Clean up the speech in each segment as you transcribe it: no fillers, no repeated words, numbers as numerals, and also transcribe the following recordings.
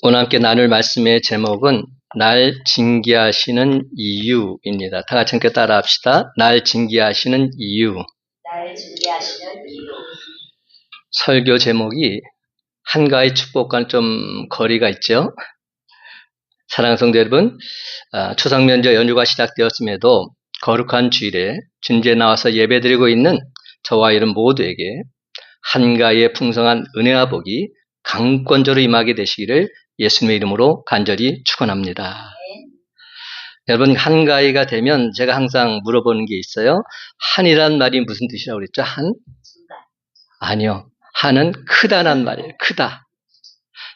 오늘 함께 나눌 말씀의 제목은 날 징계하시는 이유입니다. 다 같이 함께 따라 합시다. 날 징계하시는 이유. 날 징계하시는 이유. 설교 제목이 한가위 축복과는 좀 거리가 있죠. 사랑하는 성도 여러분, 추석 명절 연휴가 시작되었음에도 거룩한 주일에 준지에 나와서 예배드리고 있는 저와 여러분 모두에게 한가위의 풍성한 은혜와 복이 강권적으로 임하게 되시기를 예수님의 이름으로 간절히 축원합니다. 여러분, 한가위가 되면 제가 항상 물어보는 게 있어요. 한이란 말이 무슨 뜻이라고 그랬죠? 한? 아니요. 한은 크다란 말이에요. 크다.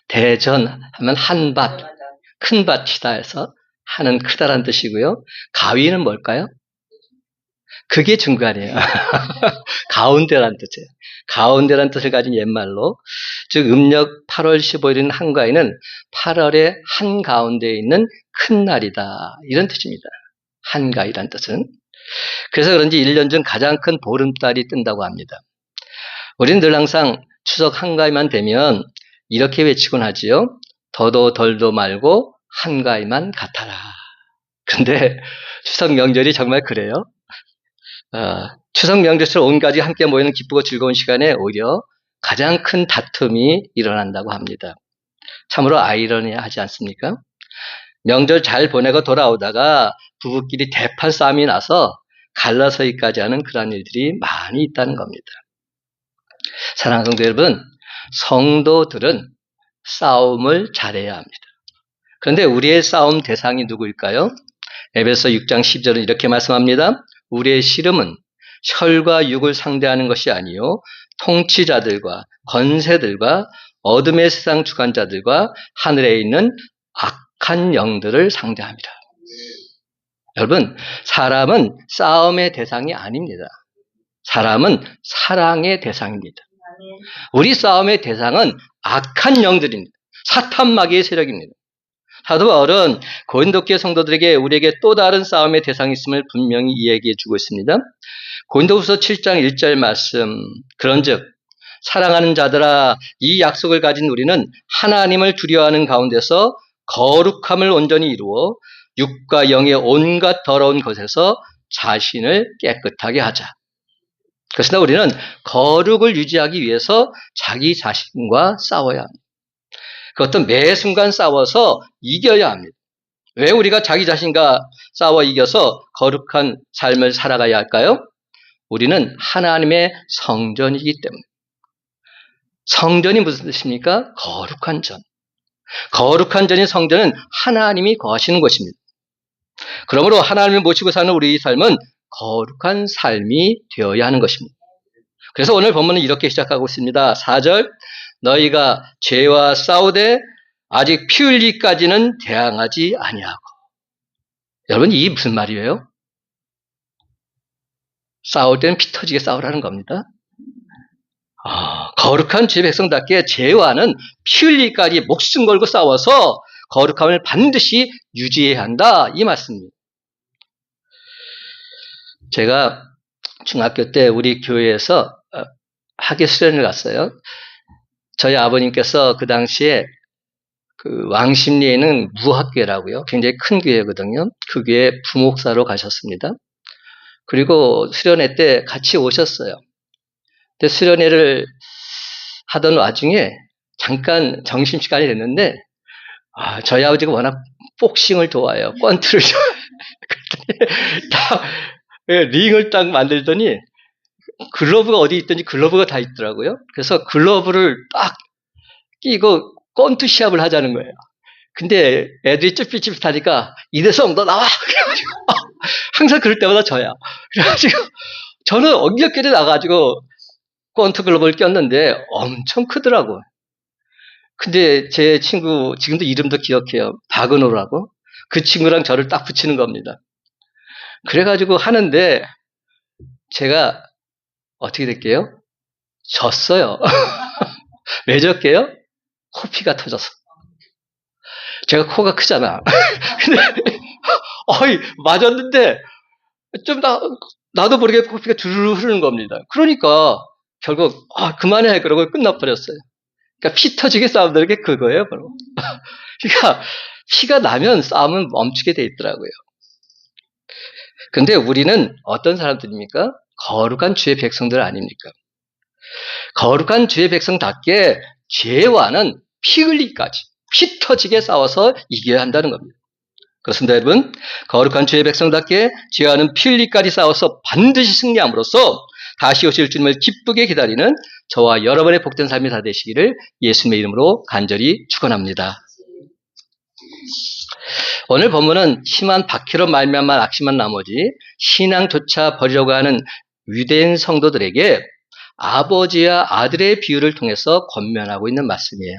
대전 하면 한밭, 큰 밭이다 해서 한은 크다란 뜻이고요. 가위는 뭘까요? 그게 중간이에요. 가운데란 뜻이에요. 가운데란 뜻을 가진 옛말로, 즉 음력 8월 15일인 한가위는 8월의 한가운데에 있는 큰 날이다, 이런 뜻입니다. 한가위란 뜻은. 그래서 그런지 1년 중 가장 큰 보름달이 뜬다고 합니다. 우리는 늘 항상 추석 한가위만 되면 이렇게 외치곤 하지요. 더도 덜도 말고 한가위만 같아라. 그런데 추석 명절이 정말 그래요. 추석 명절처럼 온 가족이 함께 모이는 기쁘고 즐거운 시간에 오히려 가장 큰 다툼이 일어난다고 합니다. 참으로 아이러니하지 않습니까? 명절 잘 보내고 돌아오다가 부부끼리 대판 싸움이 나서 갈라서기까지 하는 그런 일들이 많이 있다는 겁니다. 사랑하는 성도 여러분, 성도들은 싸움을 잘해야 합니다. 그런데 우리의 싸움 대상이 누구일까요? 에베소 6장 10절은 이렇게 말씀합니다. 우리의 씨름은 혈과 육을 상대하는 것이 아니요 통치자들과 권세들과 어둠의 세상 주관자들과 하늘에 있는 악한 영들을 상대합니다. 여러분, 사람은 싸움의 대상이 아닙니다. 사람은 사랑의 대상입니다. 우리 싸움의 대상은 악한 영들입니다. 사탄 마귀의 세력입니다. 사도 바울은 고린도교회 성도들에게 우리에게 또 다른 싸움의 대상이 있음을 분명히 이야기해 주고 있습니다. 고린도후서 7장 1절 말씀, 그런즉 사랑하는 자들아, 이 약속을 가진 우리는 하나님을 두려워하는 가운데서 거룩함을 온전히 이루어 육과 영의 온갖 더러운 것에서 자신을 깨끗하게 하자. 그러나 우리는 거룩을 유지하기 위해서 자기 자신과 싸워야 합니다. 그것도 매 순간 싸워서 이겨야 합니다. 왜 우리가 자기 자신과 싸워 이겨서 거룩한 삶을 살아가야 할까요? 우리는 하나님의 성전이기 때문에. 성전이 무슨 뜻입니까? 거룩한 전. 거룩한 전인 성전은 하나님이 거하시는 곳입니다. 그러므로 하나님을 모시고 사는 우리 삶은 거룩한 삶이 되어야 하는 것입니다. 그래서 오늘 본문은 이렇게 시작하고 있습니다. 4절, 너희가 죄와 싸우되 아직 피 흘리기까지는 대항하지 아니하고. 여러분, 이게 무슨 말이에요? 싸울 때는 피 터지게 싸우라는 겁니다. 거룩한 주의 백성답게 죄와는 피 흘리기까지 목숨 걸고 싸워서 거룩함을 반드시 유지해야 한다, 이 말씀입니다. 제가 중학교 때 우리 교회에서 학예 수련을 갔어요. 저희 아버님께서 그 당시에 그 왕십리에 있는 무학교라고요. 굉장히 큰 교회거든요. 그 교회 부목사로 가셨습니다. 그리고 수련회 때 같이 오셨어요. 근데 수련회를 하던 와중에 잠깐 점심시간이 됐는데, 저희 아버지가 워낙 복싱을 좋아해요. 권투를 좋아해요. 딱 링을 딱 만들더니 글러브가 어디 있든지 글러브가 다 있더라고요. 그래서 글러브를 딱 끼고 권투 시합을 하자는 거예요. 근데 애들이 쭈삣쭈삣하니까 이대성 너 나와! 그래가지고 항상 그럴 때마다 져요. 그래가지고 저는 엉겹결에 나가지고 권투 글러브를 꼈는데 엄청 크더라고요. 근데 제 친구 지금도 이름도 기억해요. 박은호라고. 그 친구랑 저를 딱 붙이는 겁니다. 그래가지고 하는데 제가 어떻게 될게요? 졌어요. 왜 졌게요? 코피가 터져서. 제가 코가 크잖아. 근데 맞았는데 좀 나도 모르게 코피가 주르르 흐르는 겁니다. 그러니까 결국 그만해 그러고 끝나버렸어요. 그러니까 피 터지게 싸움들은 게 그거예요, 바로. 그러니까 피가 나면 싸움은 멈추게 돼 있더라고요. 근데 우리는 어떤 사람들입니까? 거룩한 주의 백성들 아닙니까? 거룩한 주의 백성답게 죄와는 피 흘리기까지 피 터지게 싸워서 이겨야 한다는 겁니다. 그렇습니다, 여러분. 거룩한 주의 백성답게 죄와는 피 흘리기까지 싸워서 반드시 승리함으로써 다시 오실 주님을 기쁘게 기다리는 저와 여러분의 복된 삶이 다 되시기를 예수님의 이름으로 간절히 축원합니다. 오늘 본문은 심한 박해로 말미암아 낙심한 나머지 신앙조차 버리려고 하는 유대인 성도들에게 아버지와 아들의 비유를 통해서 권면하고 있는 말씀이에요.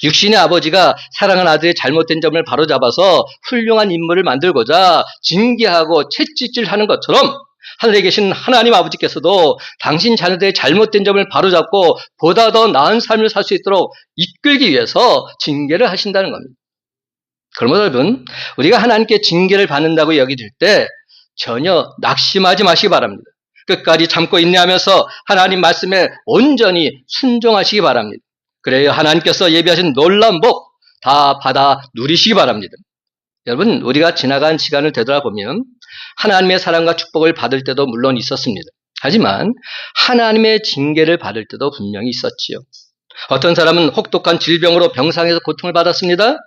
육신의 아버지가 사랑하는 아들의 잘못된 점을 바로잡아서 훌륭한 인물을 만들고자 징계하고 채찍질하는 것처럼 하늘에 계신 하나님 아버지께서도 당신 자녀들의 잘못된 점을 바로잡고 보다 더 나은 삶을 살 수 있도록 이끌기 위해서 징계를 하신다는 겁니다. 그러므로 여러분, 우리가 하나님께 징계를 받는다고 여기질 때 전혀 낙심하지 마시기 바랍니다. 끝까지 참고 인내하면서 하나님 말씀에 온전히 순종하시기 바랍니다. 그래야 하나님께서 예비하신 놀라운 복 다 받아 누리시기 바랍니다. 여러분, 우리가 지나간 시간을 되돌아보면 하나님의 사랑과 축복을 받을 때도 물론 있었습니다. 하지만 하나님의 징계를 받을 때도 분명히 있었지요. 어떤 사람은 혹독한 질병으로 병상에서 고통을 받았습니다.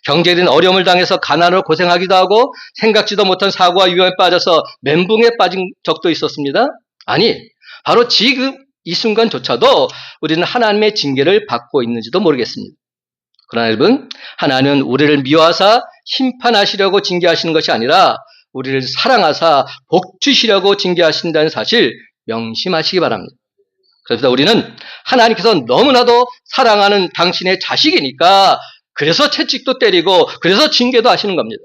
경제적인 어려움을 당해서 가난으로 고생하기도 하고 생각지도 못한 사고와 위험에 빠져서 멘붕에 빠진 적도 있었습니다. 아니, 바로 지금 이 순간조차도 우리는 하나님의 징계를 받고 있는지도 모르겠습니다. 그러나 여러분, 하나님은 우리를 미워하사 심판하시려고 징계하시는 것이 아니라 우리를 사랑하사 복 주시려고 징계하신다는 사실 명심하시기 바랍니다. 그래서 우리는 하나님께서 너무나도 사랑하는 당신의 자식이니까 그래서 채찍도 때리고 그래서 징계도 하시는 겁니다.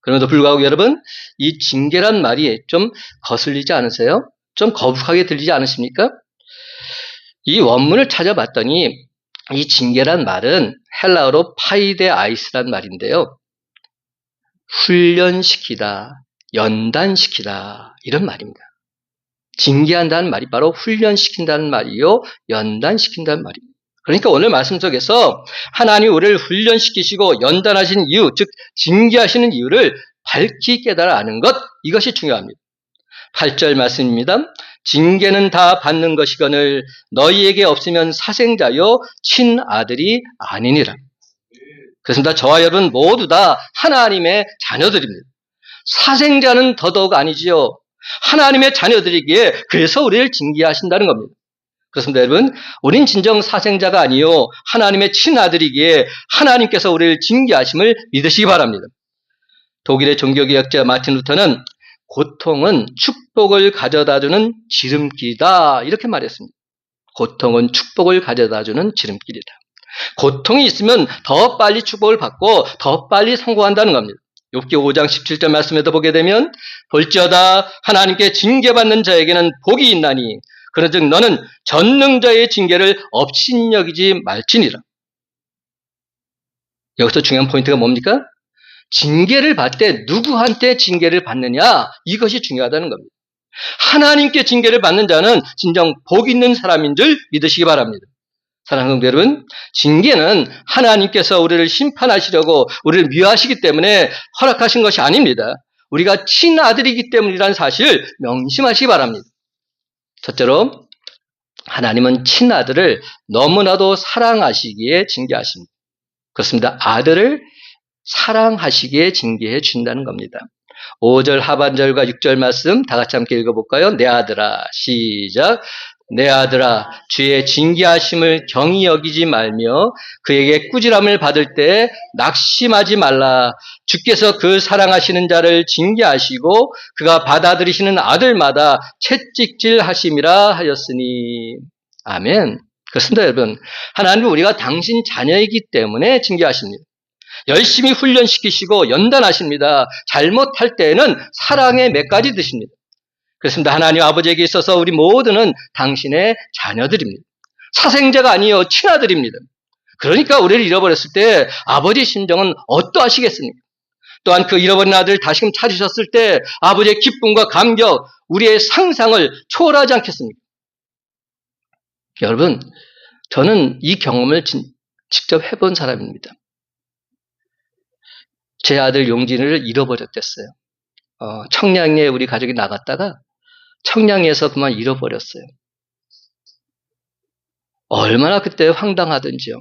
그럼에도 불구하고 여러분, 이 징계란 말이 좀 거슬리지 않으세요? 좀 거북하게 들리지 않으십니까? 이 원문을 찾아봤더니 이 징계란 말은 헬라어로 파이데 아이스란 말인데요. 훈련시키다, 연단시키다 이런 말입니다. 징계한다는 말이 바로 훈련시킨다는 말이요, 연단시킨다는 말입니다. 그러니까 오늘 말씀 속에서 하나님이 우리를 훈련시키시고 연단하신 이유, 즉 징계하시는 이유를 밝히 깨달아 아는 것, 이것이 중요합니다. 8절 말씀입니다. 징계는 다 받는 것이거늘 너희에게 없으면 사생자요 친아들이 아니니라. 그렇습니다. 저와 여러분 모두 다 하나님의 자녀들입니다. 사생자는 더더욱 아니지요. 하나님의 자녀들이기에 그래서 우리를 징계하신다는 겁니다. 그렇습니다, 여러분. 우린 진정 사생자가 아니요 하나님의 친아들이기에 하나님께서 우리를 징계하심을 믿으시기 바랍니다. 독일의 종교개혁자 마틴 루터는 고통은 축복을 가져다주는 지름길이다 이렇게 말했습니다. 고통은 축복을 가져다주는 지름길이다. 고통이 있으면 더 빨리 축복을 받고 더 빨리 성공한다는 겁니다. 욥기 5장 17절 말씀에도 보게 되면 볼지어다 하나님께 징계받는 자에게는 복이 있나니 그런즉 너는 전능자의 징계를 업신여기지 말지니라. 여기서 중요한 포인트가 뭡니까? 징계를 받을 때 누구한테 징계를 받느냐, 이것이 중요하다는 겁니다. 하나님께 징계를 받는 자는 진정 복 있는 사람인 줄 믿으시기 바랍니다. 사랑하는 성도 여러분, 징계는 하나님께서 우리를 심판하시려고 우리를 미워하시기 때문에 허락하신 것이 아닙니다. 우리가 친아들이기 때문이라는 사실을 명심하시기 바랍니다. 첫째로 하나님은 친아들을 너무나도 사랑하시기에 징계하십니다. 그렇습니다. 아들을 사랑하시기에 징계해 준다는 겁니다. 5절 하반절과 6절 말씀 다 같이 함께 읽어볼까요? 내 아들아, 시작. 내 아들아, 주의 징계하심을 경히 여기지 말며 그에게 꾸지람을 받을 때 낙심하지 말라. 주께서 그 사랑하시는 자를 징계하시고 그가 받아들이시는 아들마다 채찍질 하심이라 하였으니. 아멘. 그렇습니다, 여러분. 하나님은 우리가 당신 자녀이기 때문에 징계하십니다. 열심히 훈련시키시고 연단하십니다. 잘못할 때에는 사랑의 몇 가지 드십니다. 그렇습니다. 하나님 아버지에게 있어서 우리 모두는 당신의 자녀들입니다. 사생자가 아니요 친아들입니다. 그러니까 우리를 잃어버렸을 때 아버지의 심정은 어떠하시겠습니까? 또한 그 잃어버린 아들을 다시금 찾으셨을 때 아버지의 기쁨과 감격, 우리의 상상을 초월하지 않겠습니까? 여러분, 저는 이 경험을 직접 해본 사람입니다. 제 아들 용진이를 잃어버렸댔어요. 청량리에 우리 가족이 나갔다가 청량리에서 그만 잃어버렸어요. 얼마나 그때 황당하던지요.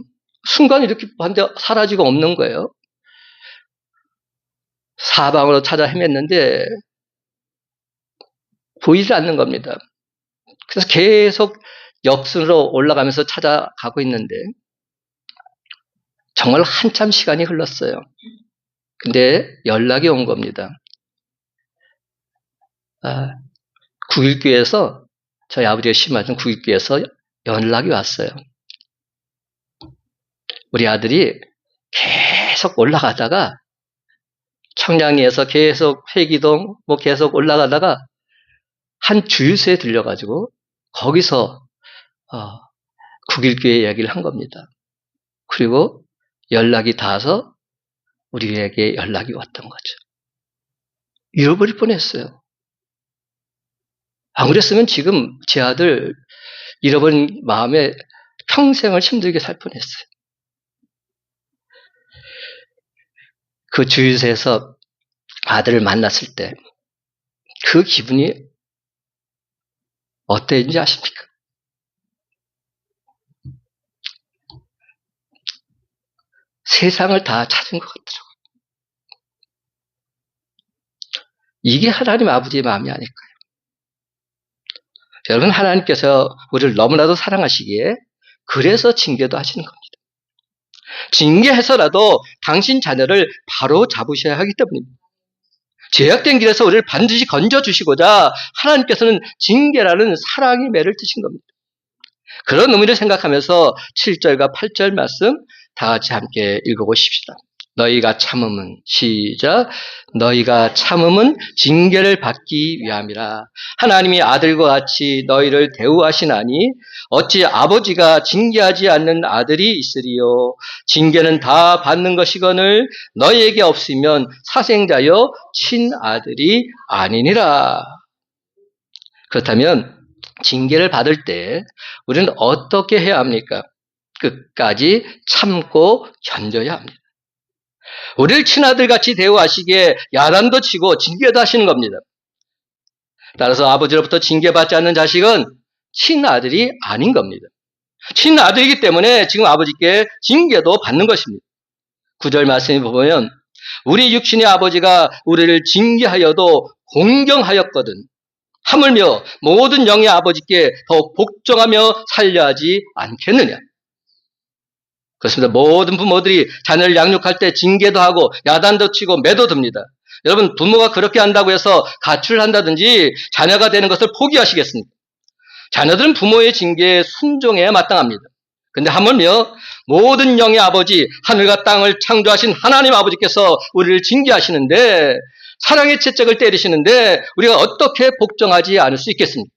순간 이렇게 한데 사라지고 없는 거예요. 사방으로 찾아 헤맸는데 보이지 않는 겁니다. 그래서 계속 역순으로 올라가면서 찾아가고 있는데 정말 한참 시간이 흘렀어요. 근데 연락이 온 겁니다. 9.19에서 저희 아버지가 심하던 9.19에서 연락이 왔어요. 우리 아들이 계속 올라가다가 청량리에서 계속 회기동 계속 올라가다가 한 주유소에 들려가지고 거기서 9.19의 이야기를 한 겁니다. 그리고 연락이 닿아서 우리에게 연락이 왔던 거죠. 잃어버릴 뻔했어요. 안 그랬으면 지금 제 아들 잃어버린 마음에 평생을 힘들게 살 뻔했어요. 그 주유소에서 아들을 만났을 때 그 기분이 어땠는지 아십니까? 세상을 다 찾은 것 같더라고요. 이게 하나님 아버지의 마음이 아닐까요? 여러분, 하나님께서 우리를 너무나도 사랑하시기에 그래서 징계도 하시는 겁니다. 징계해서라도 당신 자녀를 바로 잡으셔야 하기 때문입니다. 죄악된 길에서 우리를 반드시 건져주시고자 하나님께서는 징계라는 사랑의 매를 뜨신 겁니다. 그런 의미를 생각하면서 7절과 8절 말씀 다 같이 함께 읽어보십시다. 너희가 참음은 시작. 너희가 참음은 징계를 받기 위함이라. 하나님이 아들과 같이 너희를 대우하시나니 어찌 아버지가 징계하지 않는 아들이 있으리요. 징계는 다 받는 것이거늘 너희에게 없으면 사생자여 친아들이 아니니라. 그렇다면 징계를 받을 때 우리는 어떻게 해야 합니까? 끝까지 참고 견뎌야 합니다. 우리를 친아들같이 대우하시기에 야단도 치고 징계도 하시는 겁니다. 따라서 아버지로부터 징계받지 않는 자식은 친아들이 아닌 겁니다. 친아들이기 때문에 지금 아버지께 징계도 받는 것입니다. 9절 말씀에 보면 우리 육신의 아버지가 우리를 징계하여도 공경하였거든 하물며 모든 영의 아버지께 더 복종하며 살려하지 않겠느냐. 그렇습니다. 모든 부모들이 자녀를 양육할 때 징계도 하고 야단도 치고 매도 듭니다. 여러분, 부모가 그렇게 한다고 해서 가출을 한다든지 자녀가 되는 것을 포기하시겠습니까? 자녀들은 부모의 징계에 순종해야 마땅합니다. 근데 하물며 모든 영의 아버지, 하늘과 땅을 창조하신 하나님 아버지께서 우리를 징계하시는데 사랑의 채찍을 때리시는데 우리가 어떻게 복종하지 않을 수 있겠습니까?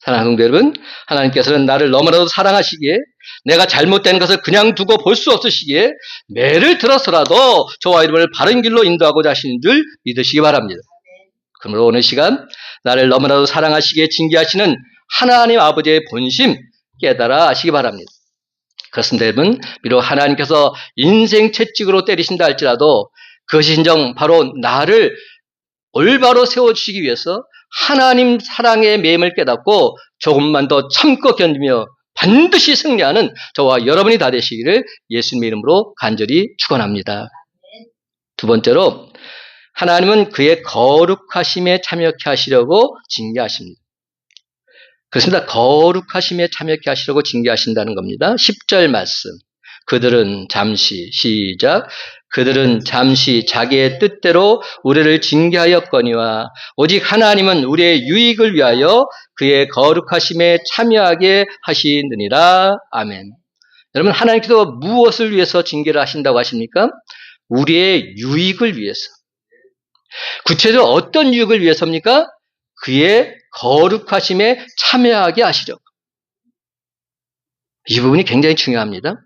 사랑하는 성도 여러분, 하나님께서는 나를 너무나도 사랑하시기에 내가 잘못된 것을 그냥 두고 볼 수 없으시기에 매를 들어서라도 저와 여러분을 바른 길로 인도하고자 하시는 줄 믿으시기 바랍니다. 그러므로 오늘 시간 나를 너무나도 사랑하시기에 징계하시는 하나님 아버지의 본심 깨달아 하시기 바랍니다. 그렇습니다. 여러분, 비록 하나님께서 인생 채찍으로 때리신다 할지라도 그것이 진정 바로 나를 올바로 세워주시기 위해서 하나님 사랑의 매임을 깨닫고 조금만 더 참고 견디며 반드시 승리하는 저와 여러분이 다 되시기를 예수님의 이름으로 간절히 축원합니다. 두 번째로 하나님은 그의 거룩하심에 참여케 하시려고 징계하십니다. 그렇습니다. 거룩하심에 참여케 하시려고 징계하신다는 겁니다. 10절 말씀. 그들은 잠시 시작. 그들은 잠시 자기의 뜻대로 우리를 징계하였거니와 오직 하나님은 우리의 유익을 위하여 그의 거룩하심에 참여하게 하시느니라. 아멘. 여러분, 하나님께서 무엇을 위해서 징계를 하신다고 하십니까? 우리의 유익을 위해서. 구체적으로 어떤 유익을 위해서입니까? 그의 거룩하심에 참여하게 하시려고. 이 부분이 굉장히 중요합니다.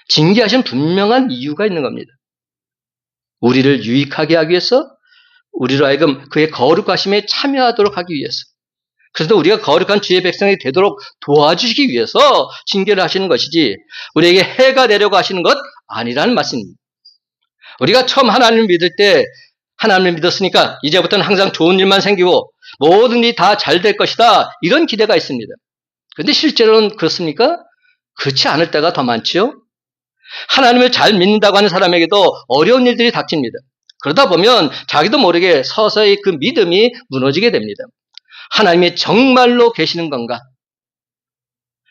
징계하신 분명한 이유가 있는 겁니다. 우리를 유익하게 하기 위해서, 우리로 하여금 그의 거룩하심에 참여하도록 하기 위해서. 그래서 우리가 거룩한 주의 백성이 되도록 도와주시기 위해서 징계를 하시는 것이지 우리에게 해가 되려고 하시는 것 아니라는 말씀입니다. 우리가 처음 하나님을 믿을 때 하나님을 믿었으니까 이제부터는 항상 좋은 일만 생기고 모든 일이 다 잘 될 것이다. 이런 기대가 있습니다. 그런데 실제로는 그렇습니까? 그렇지 않을 때가 더 많지요. 하나님을 잘 믿는다고 하는 사람에게도 어려운 일들이 닥칩니다. 그러다 보면 자기도 모르게 서서히 그 믿음이 무너지게 됩니다. 하나님이 정말로 계시는 건가?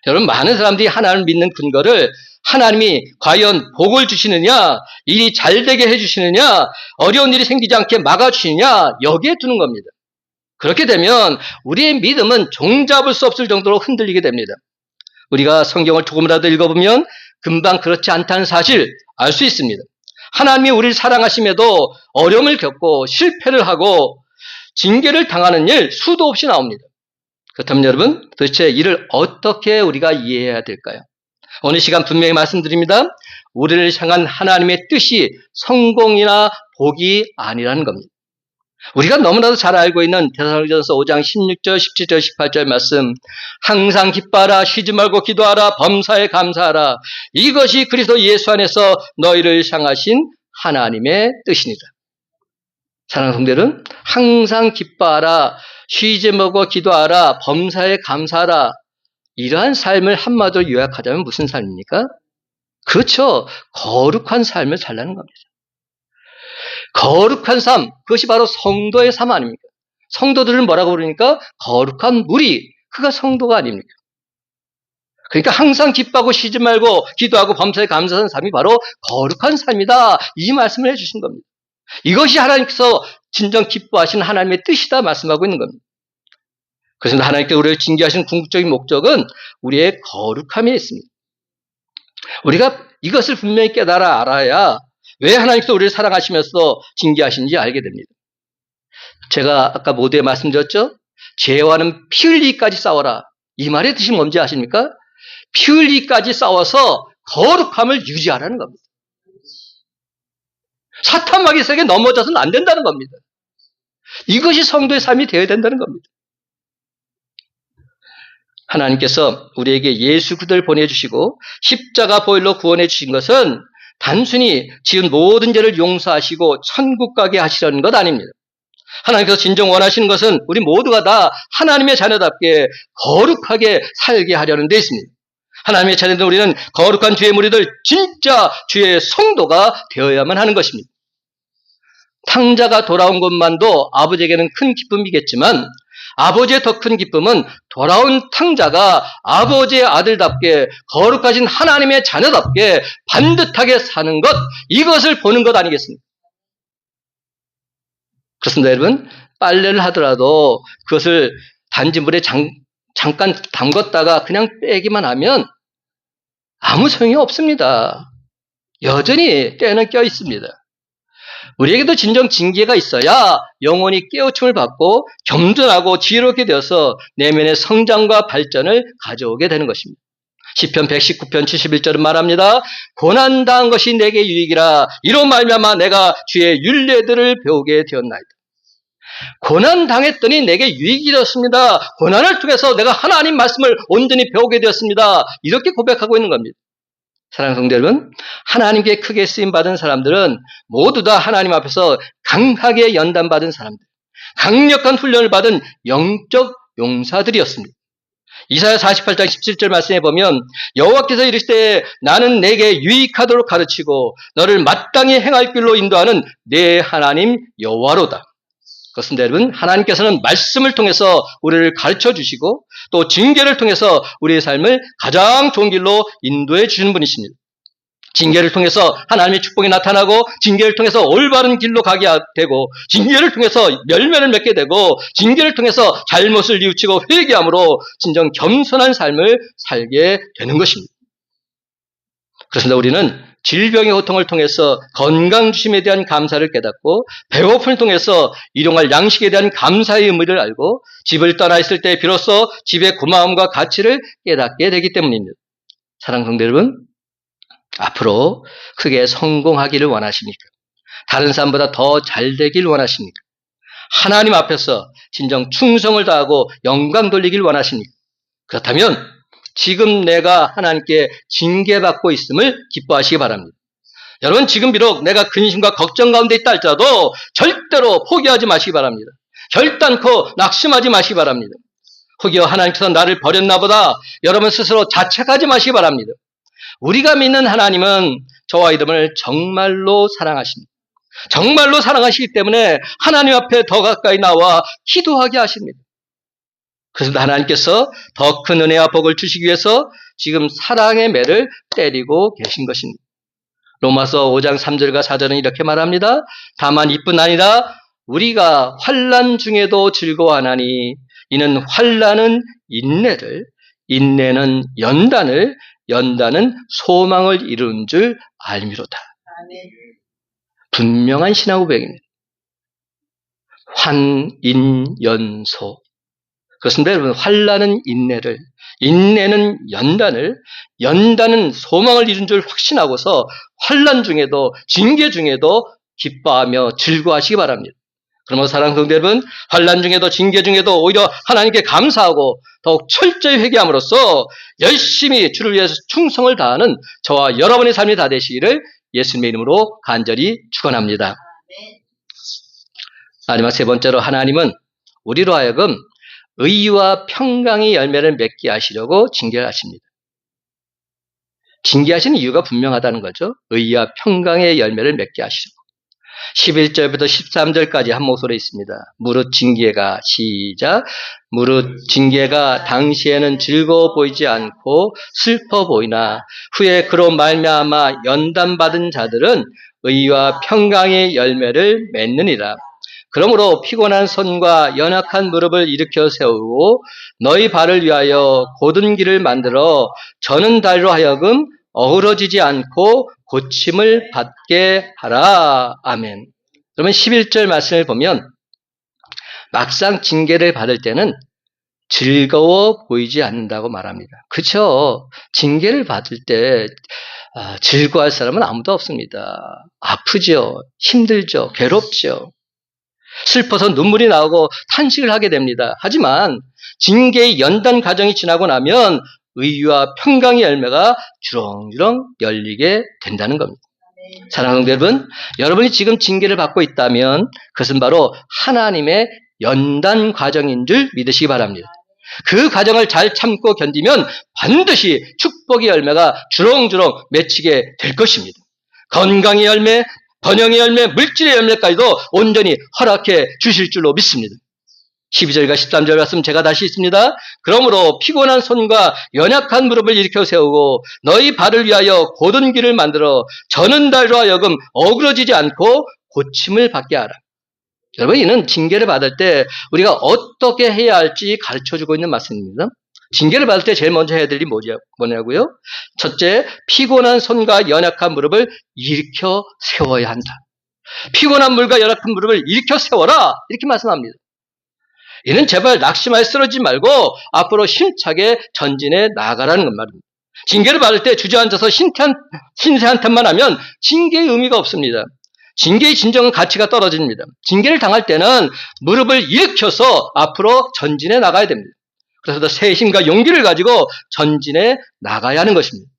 여러분, 많은 사람들이 하나님을 믿는 근거를 하나님이 과연 복을 주시느냐, 일이 잘 되게 해주시느냐, 어려운 일이 생기지 않게 막아주시느냐, 여기에 두는 겁니다. 그렇게 되면 우리의 믿음은 종잡을 수 없을 정도로 흔들리게 됩니다. 우리가 성경을 조금이라도 읽어보면 금방 그렇지 않다는 사실 알 수 있습니다. 하나님이 우리를 사랑하심에도 어려움을 겪고 실패를 하고 징계를 당하는 일 수도 없이 나옵니다. 그렇다면 여러분, 도대체 이를 어떻게 우리가 이해해야 될까요? 오늘 시간 분명히 말씀드립니다. 우리를 향한 하나님의 뜻이 성공이나 복이 아니라는 겁니다. 우리가 너무나도 잘 알고 있는 데살로니가전서 5장 16절, 17절, 18절 말씀, 항상 기뻐하라, 쉬지 말고 기도하라, 범사에 감사하라. 이것이 그리스도 예수 안에서 너희를 향하신 하나님의 뜻이니라. 사랑하는 성도들은 항상 기뻐하라, 쉬지 말고 기도하라, 범사에 감사하라. 이러한 삶을 한마디로 요약하자면 무슨 삶입니까? 그렇죠. 거룩한 삶을 살라는 겁니다. 거룩한 삶, 그것이 바로 성도의 삶 아닙니까? 성도들은 뭐라고 부르니까? 거룩한 무리, 그가 성도가 아닙니까? 그러니까 항상 기뻐하고 쉬지 말고 기도하고 범사에 감사하는 삶이 바로 거룩한 삶이다. 이 말씀을 해주신 겁니다. 이것이 하나님께서 진정 기뻐하시는 하나님의 뜻이다 말씀하고 있는 겁니다. 그래서 하나님께서 우리를 징계하시는 궁극적인 목적은 우리의 거룩함에 있습니다. 우리가 이것을 분명히 깨달아 알아야 왜 하나님께서 우리를 사랑하시면서 징계하시는지 알게 됩니다. 제가 아까 모두에 말씀드렸죠? 죄와는 피 흘리기까지 싸워라. 이 말의 뜻이 뭔지 아십니까? 피 흘리기까지 싸워서 거룩함을 유지하라는 겁니다. 사탄 마귀에게 넘어져서는 안 된다는 겁니다. 이것이 성도의 삶이 되어야 된다는 겁니다. 하나님께서 우리에게 예수 그리스도를 보내주시고 십자가 보혈로 구원해 주신 것은 단순히 지은 모든 죄를 용서하시고 천국 가게 하시려는 것 아닙니다. 하나님께서 진정 원하시는 것은 우리 모두가 다 하나님의 자녀답게 거룩하게 살게 하려는 데 있습니다. 하나님의 자녀들 우리는 거룩한 주의 무리들, 진짜 주의 성도가 되어야만 하는 것입니다. 탕자가 돌아온 것만도 아버지에게는 큰 기쁨이겠지만 아버지의 더 큰 기쁨은 돌아온 탕자가 아버지의 아들답게 거룩하신 하나님의 자녀답게 반듯하게 사는 것, 이것을 보는 것 아니겠습니까? 그렇습니다, 여러분. 빨래를 하더라도 그것을 단지 물에 잠깐 담궜다가 그냥 빼기만 하면 아무 소용이 없습니다. 여전히 때는 껴 있습니다. 우리에게도 진정 징계가 있어야 영혼이 깨우침을 받고 겸손하고 지혜롭게 되어서 내면의 성장과 발전을 가져오게 되는 것입니다. 시편 119편 71절은 말합니다. 고난당한 것이 내게 유익이라 이로 말미암아 내가 주의 율례들을 배우게 되었나이다. 고난당했더니 내게 유익이 되었습니다. 고난을 통해서 내가 하나님 말씀을 온전히 배우게 되었습니다. 이렇게 고백하고 있는 겁니다. 사랑하는 성도 여러분, 하나님께 크게 쓰임받은 사람들은 모두 다 하나님 앞에서 강하게 연단받은 사람들, 강력한 훈련을 받은 영적 용사들이었습니다. 이사야 48장 17절 말씀에 보면 여호와께서 이르시되 나는 내게 유익하도록 가르치고 너를 마땅히 행할 길로 인도하는 내 하나님 여호와로다. 그렇습니다, 여러분. 하나님께서는 말씀을 통해서 우리를 가르쳐 주시고 또 징계를 통해서 우리의 삶을 가장 좋은 길로 인도해 주시는 분이십니다. 징계를 통해서 하나님의 축복이 나타나고 징계를 통해서 올바른 길로 가게 되고 징계를 통해서 열매를 맺게 되고 징계를 통해서 잘못을 뉘우치고 회개함으로 진정 겸손한 삶을 살게 되는 것입니다. 그렇습니다. 우리는 질병의 고통을 통해서 건강 주심에 대한 감사를 깨닫고 배고픔을 통해서 일용할 양식에 대한 감사의 의미를 알고 집을 떠나 있을 때 비로소 집의 고마움과 가치를 깨닫게 되기 때문입니다. 사랑하는 성도 여러분, 앞으로 크게 성공하기를 원하십니까? 다른 사람보다 더 잘 되길 원하십니까? 하나님 앞에서 진정 충성을 다하고 영광 돌리길 원하십니까? 그렇다면 지금 내가 하나님께 징계받고 있음을 기뻐하시기 바랍니다. 여러분, 지금 비록 내가 근심과 걱정 가운데 있다 할지라도 절대로 포기하지 마시기 바랍니다. 결단코 낙심하지 마시기 바랍니다. 혹여 하나님께서 나를 버렸나 보다 여러분 스스로 자책하지 마시기 바랍니다. 우리가 믿는 하나님은 저와 여러분을 정말로 사랑하십니다. 정말로 사랑하시기 때문에 하나님 앞에 더 가까이 나와 기도하게 하십니다. 그래서 하나님께서 더 큰 은혜와 복을 주시기 위해서 지금 사랑의 매를 때리고 계신 것입니다. 로마서 5장 3절과 4절은 이렇게 말합니다. 다만 이뿐 아니라 우리가 환난 중에도 즐거워하나니 이는 환난은 인내를, 인내는 연단을, 연단은 소망을 이루는 줄 알미로다. 아멘. 분명한 신앙 고백입니다. 환인연소. 그렇습니다. 여러분, 환난은 인내를, 인내는 연단을, 연단은 소망을 이룬 줄 확신하고서 환난 중에도, 징계 중에도 기뻐하며 즐거워하시기 바랍니다. 그러므로 사랑하는 성도 여러분, 환난 중에도 징계 중에도 오히려 하나님께 감사하고 더욱 철저히 회개함으로써 열심히 주를 위해서 충성을 다하는 저와 여러분의 삶이 다 되시기를 예수님의 이름으로 간절히 축원합니다. 아멘. 마지막 세 번째로 하나님은 우리로 하여금 의와 평강의 열매를 맺게 하시려고 징계를 하십니다. 징계하시는 이유가 분명하다는 거죠. 의와 평강의 열매를 맺게 하시려고. 11절부터 13절까지 한 목소리에 있습니다. 무릇 징계가 시작. 무릇 징계가 당시에는 즐거워 보이지 않고 슬퍼 보이나 후에 그로 말미암아 연단받은 자들은 의와 평강의 열매를 맺느니라. 그러므로 피곤한 손과 연약한 무릎을 일으켜 세우고 너희 발을 위하여 곧은 길을 만들어 저는 다리로 하여금 어우러지지 않고 고침을 받게 하라. 아멘. 그러면 11절 말씀을 보면 막상 징계를 받을 때는 즐거워 보이지 않는다고 말합니다. 그렇죠? 징계를 받을 때 즐거워할 사람은 아무도 없습니다. 아프죠. 힘들죠. 괴롭죠. 슬퍼서 눈물이 나오고 탄식을 하게 됩니다. 하지만 징계의 연단 과정이 지나고 나면 의와 평강의 열매가 주렁주렁 열리게 된다는 겁니다. 사랑하는 여러분, 여러분이 지금 징계를 받고 있다면 그것은 바로 하나님의 연단 과정인 줄 믿으시기 바랍니다. 그 과정을 잘 참고 견디면 반드시 축복의 열매가 주렁주렁 맺히게 될 것입니다. 건강의 열매, 번영의 열매, 물질의 열매까지도 온전히 허락해 주실 줄로 믿습니다. 12절과 13절 말씀 제가 다시 있습니다. 그러므로 피곤한 손과 연약한 무릎을 일으켜 세우고 너희 발을 위하여 곧은 길을 만들어 저는 다리로 하여금 어그러지지 않고 고침을 받게 하라. 여러분, 이는 징계를 받을 때 우리가 어떻게 해야 할지 가르쳐주고 있는 말씀입니다. 징계를 받을 때 제일 먼저 해야 될 일이 뭐냐고요? 첫째, 피곤한 손과 연약한 무릎을 일으켜 세워야 한다. 피곤한 물과 연약한 무릎을 일으켜 세워라. 이렇게 말씀합니다. 이는 제발 낙심하여 쓰러지지 말고 앞으로 힘차게 전진해 나아가라는 것 말입니다. 징계를 받을 때 주저앉아서 신세한탄만 하면 징계의 의미가 없습니다. 징계의 진정한 가치가 떨어집니다. 징계를 당할 때는 무릎을 일으켜서 앞으로 전진해 나가야 됩니다. 그래서 더 새 힘과 용기를 가지고 전진해 나가야 하는 것입니다.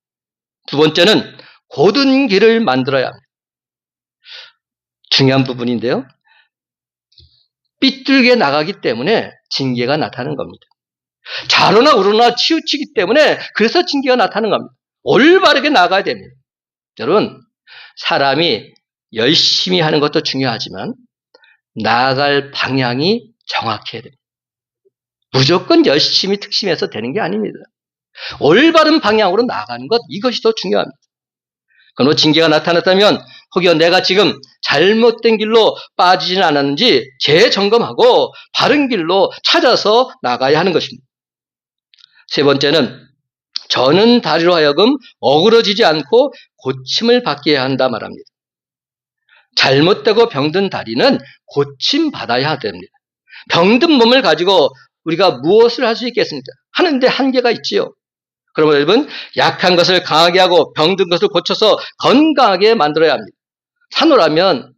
두 번째는 곧은 길을 만들어야 합니다. 중요한 부분인데요. 삐뚤게 나가기 때문에 징계가 나타나는 겁니다. 좌로나 우로나 치우치기 때문에 그래서 징계가 나타나는 겁니다. 올바르게 나가야 됩니다. 여러분, 사람이 열심히 하는 것도 중요하지만 나아갈 방향이 정확해야 됩니다. 무조건 열심히 특심해서 되는 게 아닙니다. 올바른 방향으로 나아가는 것, 이것이 더 중요합니다. 그러므로 징계가 나타났다면 혹여 내가 지금 잘못된 길로 빠지지는 않았는지 재점검하고 바른 길로 찾아서 나가야 하는 것입니다. 세 번째는 저는 다리로 하여금 어그러지지 않고 고침을 받게 해야 한다 말합니다. 잘못되고 병든 다리는 고침받아야 됩니다. 병든 몸을 가지고 우리가 무엇을 할 수 있겠습니까? 하는데 한계가 있지요. 그러면 여러분, 약한 것을 강하게 하고 병든 것을 고쳐서 건강하게 만들어야 합니다. 산호라면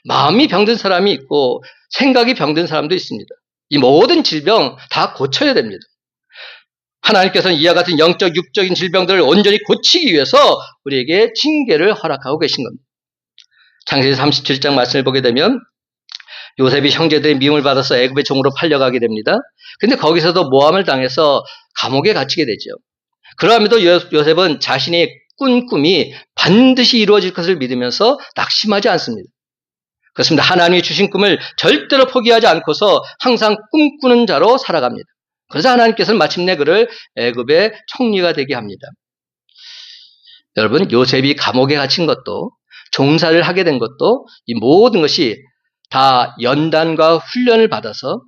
마음이 병든 사람이 있고 생각이 병든 사람도 있습니다. 이 모든 질병 다 고쳐야 됩니다. 하나님께서는 이와 같은 영적, 육적인 질병들을 온전히 고치기 위해서 우리에게 징계를 허락하고 계신 겁니다. 창세기 37장 말씀을 보게 되면 요셉이 형제들의 미움을 받아서 애굽의 종으로 팔려가게 됩니다. 근데 거기서도 모함을 당해서 감옥에 갇히게 되죠. 그러함에도 요셉은 자신의 꾼 꿈이 반드시 이루어질 것을 믿으면서 낙심하지 않습니다. 그렇습니다. 하나님이 주신 꿈을 절대로 포기하지 않고서 항상 꿈꾸는 자로 살아갑니다. 그래서 하나님께서는 마침내 그를 애굽의 총리가 되게 합니다. 여러분, 요셉이 감옥에 갇힌 것도 종살이를 하게 된 것도 이 모든 것이 다 연단과 훈련을 받아서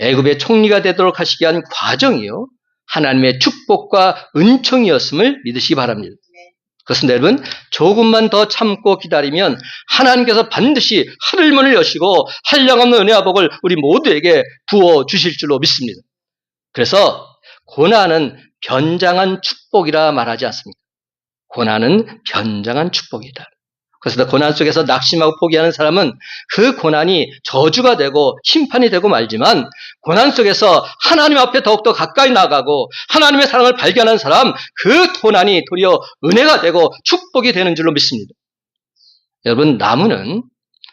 애굽의 총리가 되도록 하시기 위한 과정이요, 하나님의 축복과 은총이었음을 믿으시기 바랍니다. 그렇습니다. 여러분, 조금만 더 참고 기다리면 하나님께서 반드시 하늘문을 여시고 한량없는 은혜와 복을 우리 모두에게 부어주실 줄로 믿습니다. 그래서 고난은 변장한 축복이라 말하지 않습니까? 고난은 변장한 축복이다. 그래서 고난 속에서 낙심하고 포기하는 사람은 그 고난이 저주가 되고 심판이 되고 말지만, 고난 속에서 하나님 앞에 더욱더 가까이 나가고 하나님의 사랑을 발견한 사람, 그 고난이 도리어 은혜가 되고 축복이 되는 줄로 믿습니다. 여러분, 나무는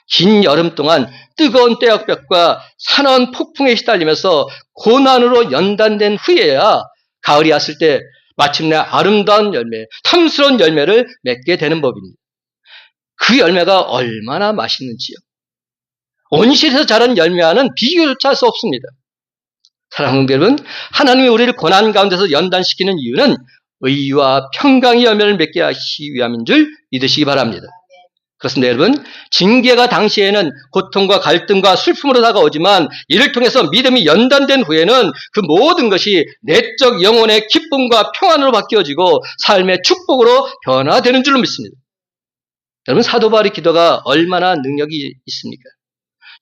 긴 여름 동안 뜨거운 떼역볕과 사나운 폭풍에 시달리면서 고난으로 연단된 후에야 가을이 왔을 때 마침내 아름다운 열매, 탐스러운 열매를 맺게 되는 법입니다. 그 열매가 얼마나 맛있는지요. 온실에서 자란 열매와는 비교조차 할 수 없습니다. 사랑하는 여러분, 하나님이 우리를 고난 가운데서 연단시키는 이유는 의와 평강의 열매를 맺게 하시기 위함인 줄 믿으시기 바랍니다. 그렇습니다. 여러분, 징계가 당시에는 고통과 갈등과 슬픔으로 다가오지만 이를 통해서 믿음이 연단된 후에는 그 모든 것이 내적 영혼의 기쁨과 평안으로 바뀌어지고 삶의 축복으로 변화되는 줄로 믿습니다. 여러분, 사도 바울의 기도가 얼마나 능력이 있습니까?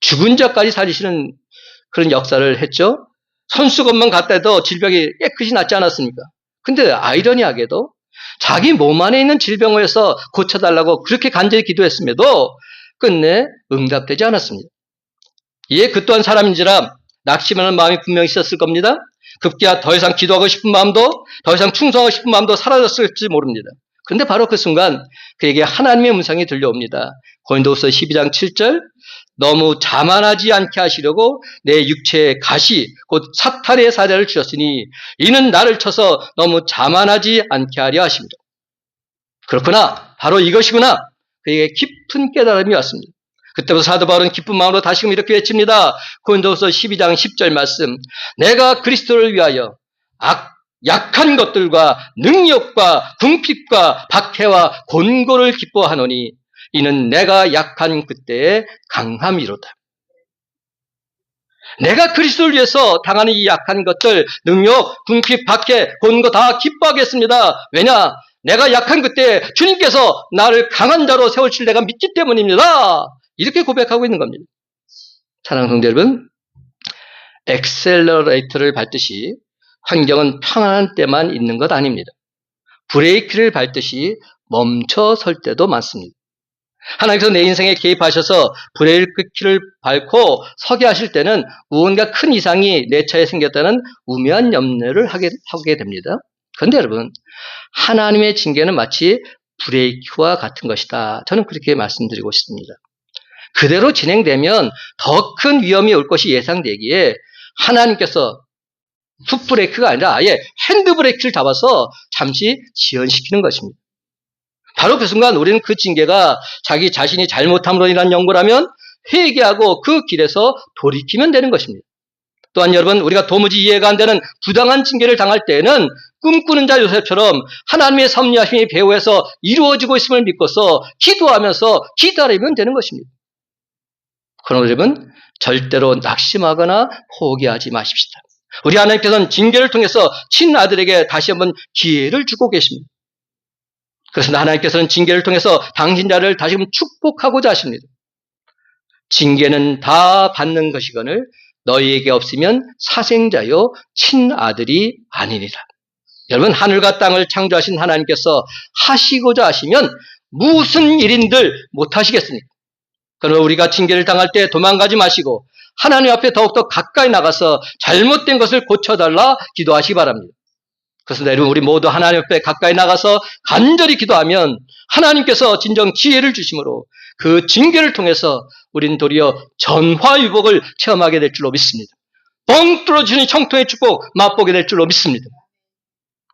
죽은 자까지 살리시는 그런 역사를 했죠. 손수건만 갖다 해도 질병이 깨끗이 낫지 않았습니까? 근데 아이러니하게도 자기 몸 안에 있는 질병을 해서 고쳐달라고 그렇게 간절히 기도했음에도 끝내 응답되지 않았습니다. 이에 그 또한 사람인지라 낙심하는 마음이 분명히 있었을 겁니다. 급기야 더 이상 기도하고 싶은 마음도, 더 이상 충성하고 싶은 마음도 사라졌을지 모릅니다. 그런데 바로 그 순간 그에게 하나님의 음성이 들려옵니다. 고린도후서 12장 7절, 너무 자만하지 않게 하시려고 내 육체의 가시 곧 사탄의 사자를 주셨으니 이는 나를 쳐서 너무 자만하지 않게 하려 하십니다. 그렇구나, 바로 이것이구나. 그에게 깊은 깨달음이 왔습니다. 그때부터 사도 바울은 기쁜 마음으로 다시금 이렇게 외칩니다. 고린도후서 12장 10절 말씀, 내가 그리스도를 위하여 약한 것들과 능력과 궁핍과 박해와 곤고를 기뻐하노니 이는 내가 약한 그때의 강함이로다. 내가 그리스도를 위해서 당하는 이 약한 것들, 능력, 궁핍, 박해, 곤고 다 기뻐하겠습니다. 왜냐? 내가 약한 그때 주님께서 나를 강한 자로 세우실 내가 믿기 때문입니다. 이렇게 고백하고 있는 겁니다. 사랑하는 성도 여러분, 엑셀러레이터를 밟듯이 환경은 평안한 때만 있는 것 아닙니다. 브레이크를 밟듯이 멈춰 설 때도 많습니다. 하나님께서 내 인생에 개입하셔서 브레이크 키를 밟고 서게 하실 때는 무언가 큰 이상이 내 차에 생겼다는 우매한 염려를 하게 됩니다. 그런데 여러분, 하나님의 징계는 마치 브레이크와 같은 것이다. 저는 그렇게 말씀드리고 싶습니다. 그대로 진행되면 더 큰 위험이 올 것이 예상되기에 하나님께서 풋브레이크가 아니라 아예 핸드브레이크를 잡아서 잠시 지연시키는 것입니다. 바로 그 순간 우리는 그 징계가 자기 자신이 잘못함으로 인한 연고라면 회개하고 그 길에서 돌이키면 되는 것입니다. 또한 여러분, 우리가 도무지 이해가 안 되는 부당한 징계를 당할 때에는 꿈꾸는 자 요셉처럼 하나님의 섭리하심이 배후에서 이루어지고 있음을 믿고서 기도하면서 기다리면 되는 것입니다. 그러나 여러분, 절대로 낙심하거나 포기하지 마십시다. 우리 하나님께서는 징계를 통해서 친아들에게 다시 한번 기회를 주고 계십니다. 그래서 하나님께서는 징계를 통해서 당신자를 다시금 축복하고자 하십니다. 징계는 다 받는 것이거늘 너희에게 없으면 사생자요 친아들이 아니니라. 여러분, 하늘과 땅을 창조하신 하나님께서 하시고자 하시면 무슨 일인들 못하시겠습니까? 그러나 우리가 징계를 당할 때 도망가지 마시고 하나님 앞에 더욱더 가까이 나가서 잘못된 것을 고쳐달라 기도하시기 바랍니다. 그래서 여러분 우리 모두 하나님 앞에 가까이 나가서 간절히 기도하면 하나님께서 진정 지혜를 주심으로 그 징계를 통해서 우린 도리어 전화위복을 체험하게 될 줄로 믿습니다. 뻥 뚫어지는 형통의 축복 맛보게 될 줄로 믿습니다.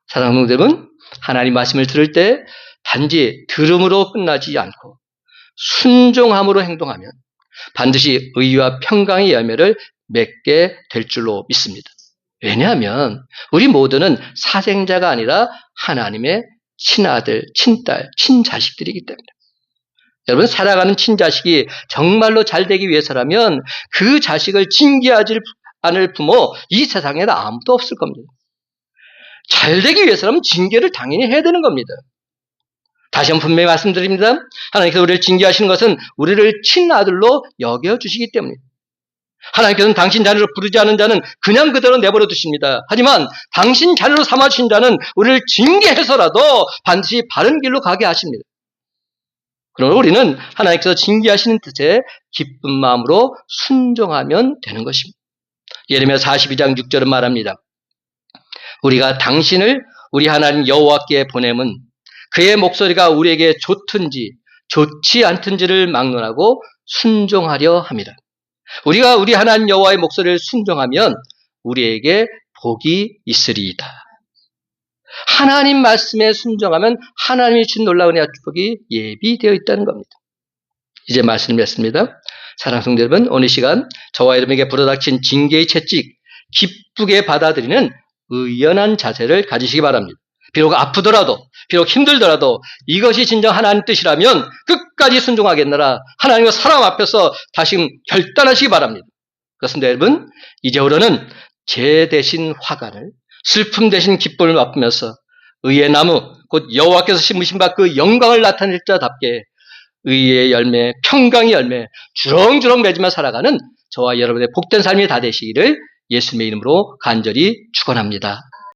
사랑하는 여러분, 하나님 말씀을 들을 때 단지 들음으로 끝나지 않고 순종함으로 행동하면 반드시 의와 평강의 열매를 맺게 될 줄로 믿습니다. 왜냐하면 우리 모두는 사생자가 아니라 하나님의 친아들, 친딸, 친자식들이기 때문에. 여러분, 살아가는 친자식이 정말로 잘 되기 위해서라면 그 자식을 징계하지 않을 부모 이 세상에는 아무도 없을 겁니다. 잘 되기 위해서라면 징계를 당연히 해야 되는 겁니다. 다시 한번 분명히 말씀드립니다. 하나님께서 우리를 징계하시는 것은 우리를 친아들로 여겨주시기 때문입니다. 하나님께서는 당신 자녀로 부르지 않은 자는 그냥 그대로 내버려 두십니다. 하지만 당신 자녀로 삼아주신 자는 우리를 징계해서라도 반드시 바른 길로 가게 하십니다. 그러나 우리는 하나님께서 징계하시는 뜻에 기쁜 마음으로 순종하면 되는 것입니다. 예레미야 42장 6절은 말합니다. 우리가 당신을 우리 하나님 여호와께 보내면 그의 목소리가 우리에게 좋든지 좋지 않든지를 막론하고 순종하려 합니다. 우리가 우리 하나님 여호와의 목소리를 순종하면 우리에게 복이 있으리이다. 하나님 말씀에 순종하면 하나님이 준 놀라운 은혜와 축복이 예비되어 있다는 겁니다. 이제 말씀을 맺습니다. 사랑하는 성도 여러분, 오늘 시간 저와 여러분에게 불어닥친 징계의 채찍 기쁘게 받아들이는 의연한 자세를 가지시기 바랍니다. 비록 아프더라도, 비록 힘들더라도 이것이 진정 하나님 뜻이라면 끝까지 순종하겠노라. 하나님과 사람 앞에서 다시 결단하시기 바랍니다. 그렇습니다, 여러분. 이제부터는 죄 대신 화관을, 슬픔 대신 기쁨을 맛보면서 의의 나무, 곧 여호와께서 심으신 바 그 영광을 나타낼 자답게 의의 열매, 평강의 열매, 주렁주렁 맺으며 살아가는 저와 여러분의 복된 삶이 다 되시기를 예수님의 이름으로 간절히 축원합니다.